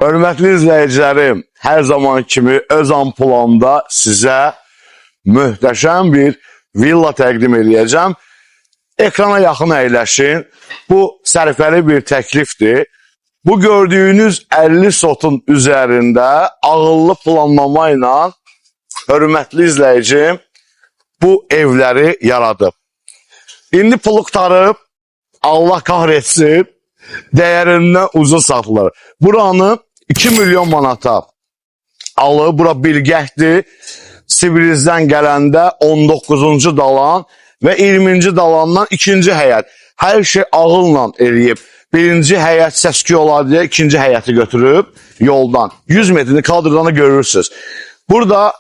Hörmətli izləyicilərim, hər zaman kimi öz ampulanda sizə möhtəşəm bir villa təqdim edəcəm. Ekrana yaxın əyləşin. Bu sərfəli bir təklifdir. Bu gördüyünüz 50 sotun üzərində ağıllı planlama ilə hörmətli izləyicim bu evləri yaradıb. İndi pulu qurtarıb, Allah kahretsin, dəyərindən uzun satılır. Buranı 2 milyon manata alıb, bura bilgəhdir. Sibrizdən gələndə 19-cu dalan və 20-ci dalandan ikinci həyət. Hər şey ağılla eləyib. Birinci həyət səski olar deyə ikinci həyəti götürüb yoldan. 100 metrini kaldırdanı görürsünüz. Burada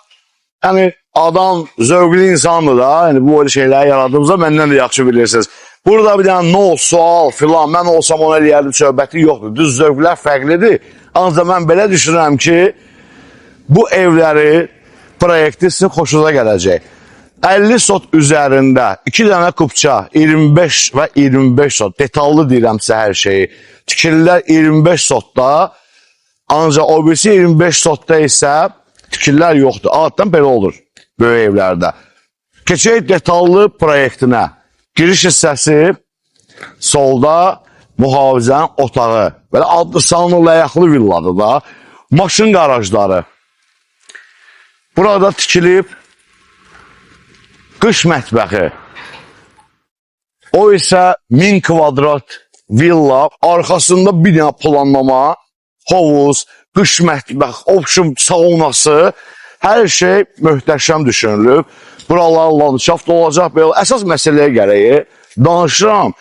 yəni adam zövqlü insandır da, yəni bu şeyləri yaradığımızda məndən də yaxşı bilirsiniz. Burada bir dənə no, sual filan, mən olsam ona eləyərdim söhbəti yoxdur. Düz zövqlər fərqlidir. Ancaq mən belə düşünürəm ki, bu evləri, proyekti sizin xoşunuza gələcək. 50 sot üzərində 2 dənə kupça, 25 və 25 sot, detallı deyirəm sizə hər şeyi. Tikililər 25 sotda, ancaq o birisi 25 sotda isə tikililər yoxdur. Adətən belə olur böyük evlərdə. Keçək detallı proyektinə. Giriş hissəsi solda mühafizənin otağı. Belə adlı sanlı ləyaqlı villadır da. Maşın qarajları. Burada tikilib qış mətbəxi. O isə 1000 kvadrat villa. Arxasında bir dənə planlama, hovuz, qış mətbəx, opşum saunası. Hər şey möhtəşəm düşünülüb. Buralar landşaft olacaq. Belə əsas məsələyə gələyi danışıram.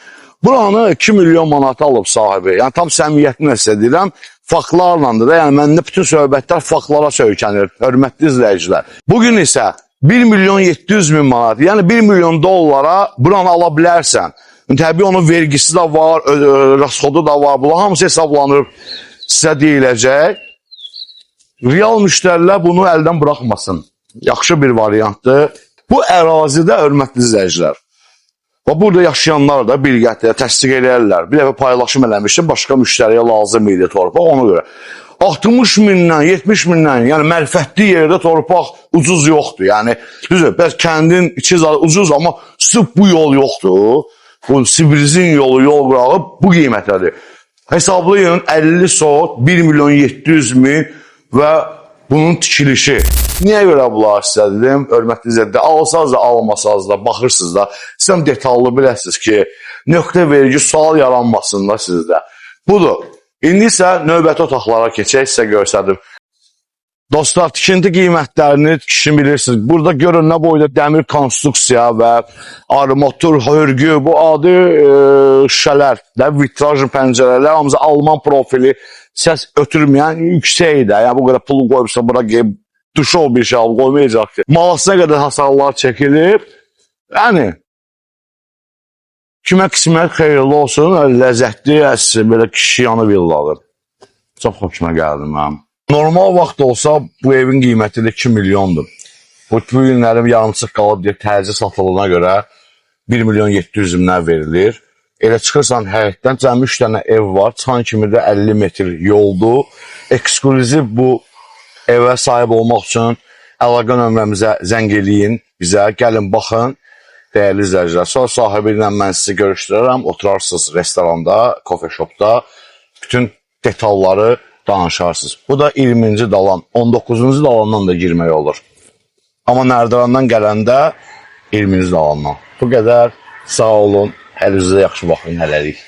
Buranı 2 milyon manata alıb sahibi. Yəni tam səmiyyətini sizə deyirəm. Faktlarlandır da. Yəni məndə bütün söhbətlər faktlara söykənir. Hörmətli izləyicilər. Bugün isə 1 milyon 700 min manat. Yəni 1 milyon dollara buranı ala bilərsən. Təbii onun vergisi də var, rasxodu da var. Bunlar hamısı hesablanır. Sizə deyiləcək. Real müştərilər bunu əldən buraxmasın. Yaxşı bir variantdır. Bu ərazidə hörmətli izləyicilər. Və burada yaşayanlar da bilgətlə təsdiq edərlər. Bir dəfə paylaşım eləmişdim, başqa müştəriyə lazım idi torpaq, ona görə. 60 mindən, 70 mindən, yəni mərfətli yerdə torpaq ucuz yoxdur. Yəni, düzdür, bəs kəndin içi ucuz, amma sırf bu yol yoxdur. Bu Sibrizin yolu, yol qurağı bu qiymətədir. Hesablayın, 50 sot, 1 milyon 700 min və bunun tikilişi. Niyə görə bunlar sizə dedim? Hörmətli izləyicilər, alsaz da, almasaz da, baxırsınız da. Sizə detallı biləsiniz ki, nöqtə verici sual yaranmasın da sizdə. Budur. İndi isə növbəti otaqlara keçək, sizə göstərdim. Dostlar, tikinti qiymətlərini tikişin bilirsiniz. Burada görün nə boyda dəmir konstruksiya və armatur, hörgü, bu adi şüşələr, vitraj pəncərələr, hamısı Alman profili, səs ötürməyən yüksəkdir. Yəni bu qədər pulu qoyubsa bura duşol bir şey alıb qoymayacaq ki. Malasına qədər hasarlar çəkilib. Yəni kimə qismət xeyirli olsun, ləzzətli, belə kişi yanı villadır. Çox xoşuma gəldi mənim. Normal vaxt olsa bu evin qiyməti də 2 milyondur. Bu günlərim yarımçıq qalıb deyə təzə satıldığına görə 1 milyon 700 mindən verilir. Elə çıxırsan həyətdən cəmi 3 dənə ev var. Çıxan kimi də 50 metr yoldur. Eksklüziv bu evə sahib olmaq üçün əlaqə nömrəmizə zəng eləyin bizə. Gəlin, baxın, dəyərli izləyicilər. Sonra sahibi ilə mən sizi görüşdürərəm. Oturarsınız restoranda, coffee shopda. Bütün detalları danışarsınız. Bu da 20-ci dalan, 19-cu dalandan da girmək olur. Amma Nərdivandan gələndə 20-ci dalandan. Bu qədər, sağ olun, əlinizə yaxşı baxın, hələlik.